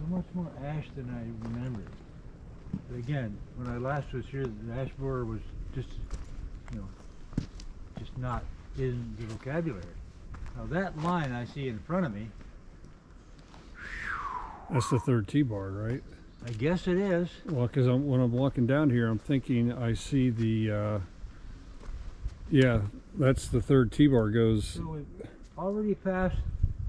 so much more ash than I remembered. But again, when I last was here, the ash borer was just, you know, just not in the vocabulary. Now that line I see in front of me, That's the third T-bar, right? I guess it is. Well, because when I'm walking down here, I'm thinking I see the, yeah, that's the third T-bar goes. So we've already passed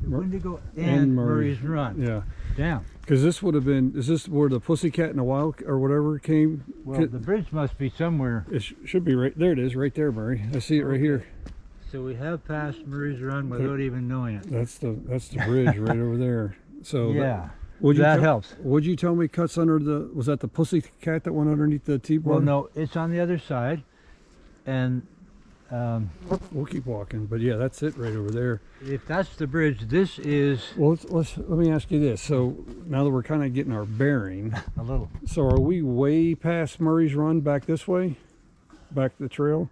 the Windigo and and Murray's Run. Yeah. Damn. Because this would have been, is this where the Pussycat and the Wild, or whatever came? Well, the bridge must be somewhere. It should be right, there it is, right there, Murray. I see it right here. So we have passed Murray's Run without even knowing it. That's the bridge right over there. So yeah. That Helps. Would you tell me cuts under the, was that the Pussycat that went underneath the T-bar? Well, no, it's on the other side. And we'll keep walking, but yeah, that's it right over there. If that's the bridge, this is... Well, let me ask you this. So now that we're kind of getting our bearing. A little. So are we way past Murray's Run back this way? Back the trail?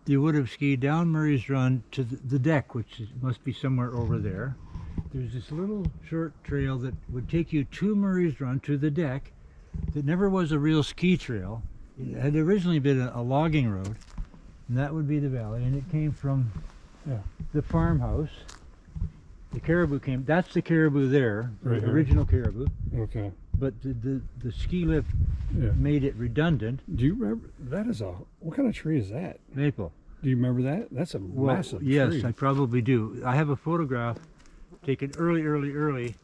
You would have skied down Murray's Run to the deck, which must be somewhere over there. There's this little short trail that would take you to Murray's Run, to the deck, that never was a real ski trail. It had originally been a logging road, and that would be the valley, and it came from the farmhouse. The caribou came, that's the caribou there, Right the here. original caribou. Okay. But the ski lift made it redundant. Do you remember, that is a, what kind of tree is that? Maple. Do you remember that? That's a massive tree. Yes, I probably do. I have a photograph taken early.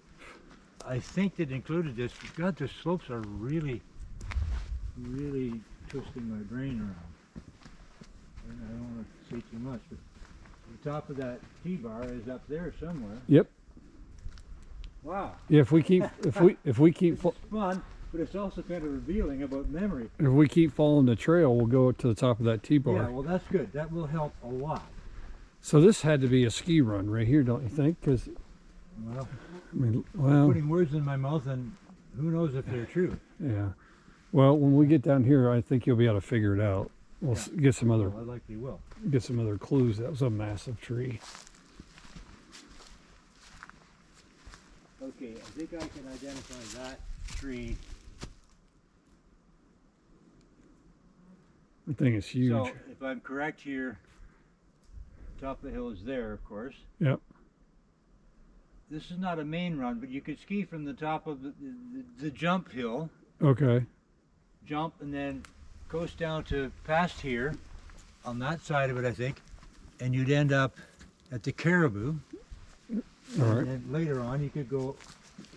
I think that included this. God, the slopes are really twisting my brain around. And I don't want to say too much, but the top of that T-bar is up there somewhere. Yep. Wow. Yeah, if we keep It's fun, but it's also kind of revealing about memory. if we keep following the trail, we'll go to the top of that T-bar. Yeah, well, that's good. That will help a lot. So this had to be a ski run right here, don't you think? Because Well, I mean, well, putting words in my mouth, and who knows if they're true. yeah. Well, when we get down here, I think you'll be able to figure it out. We'll get some other Well, I likely will. clues. That was a massive tree. Okay, I think I can identify that tree. The thing is huge. So, if I'm correct here, top of the hill is there, of course. Yep. This is not a main run, but you could ski from the top of the jump hill, Okay. jump, and then coast down to past here, on that side of it, I think, and you'd end up at the caribou. All right. And then later on, you could go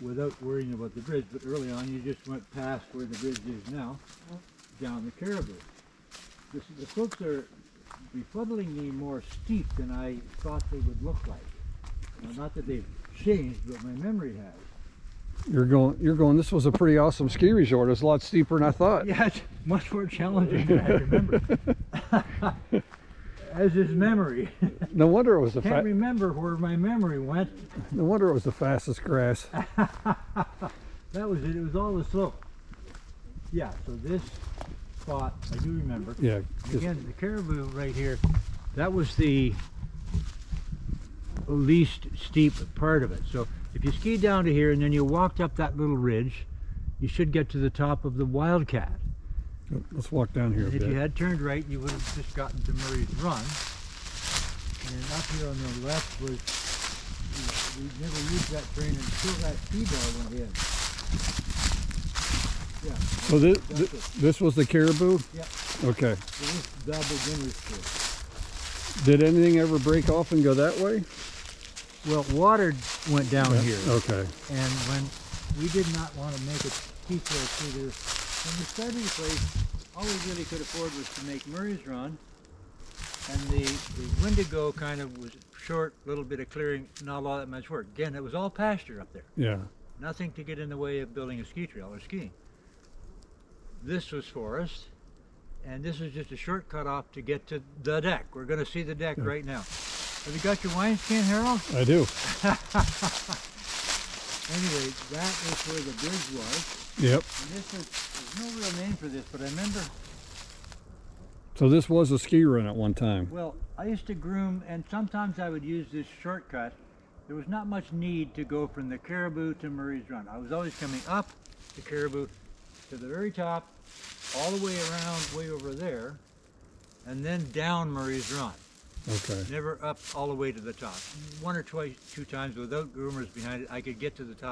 without worrying about the bridge, but early on, you just went past where the bridge is now, down the caribou. The slopes are befuddlingly more steep than I thought they would look like. Now, not that they've changed, but my memory has. You're going, this was a pretty awesome ski resort. It's a lot steeper than I thought. Yeah, it's much more challenging than I remember. As is memory. No wonder it was the Can't remember where my memory went. No wonder it was the fastest grass. That was it. It was all the slope. Yeah. So this spot, I do remember. Yeah. Again, the caribou right here. That was the least steep part of it. So if you ski down to here and then you walked up that little ridge, you should get to the top of the Wildcat. Let's walk down here a And bit. if you had turned right, you would have just gotten to Murray's Run. And then up here on the left was, we never used that train until that T-bar went in. Yeah. So that's it. this was the caribou? Yeah. Okay. So this is the beginner's course. Did anything ever break off and go that way? Well, water went down here. Okay. And when we did not want to make a ski trail through there, when we started the place, all we really could afford was to make Murray's Run, and the Windigo kind of was short, little bit of clearing, not all that much work. Again, it was all pasture up there. Yeah. Nothing to get in the way of building a ski trail or skiing. This was forest, and this is just a shortcut off to get to the deck. We're going to see the deck right now. Have you got your wineskin, Harold? I do. Anyway, that is where the bridge was. Yep. And this is, there's no real name for this, but I remember, So this was a ski run at one time. well, I used to groom, and sometimes I would use this shortcut there was not much need to go from the Caribou to Murray's Run. I was always coming up the Caribou to the very top, all the way around way over there, and then down Murray's Run. Okay. Never up all the way to the top. One or two times without groomers behind it, I could get to the top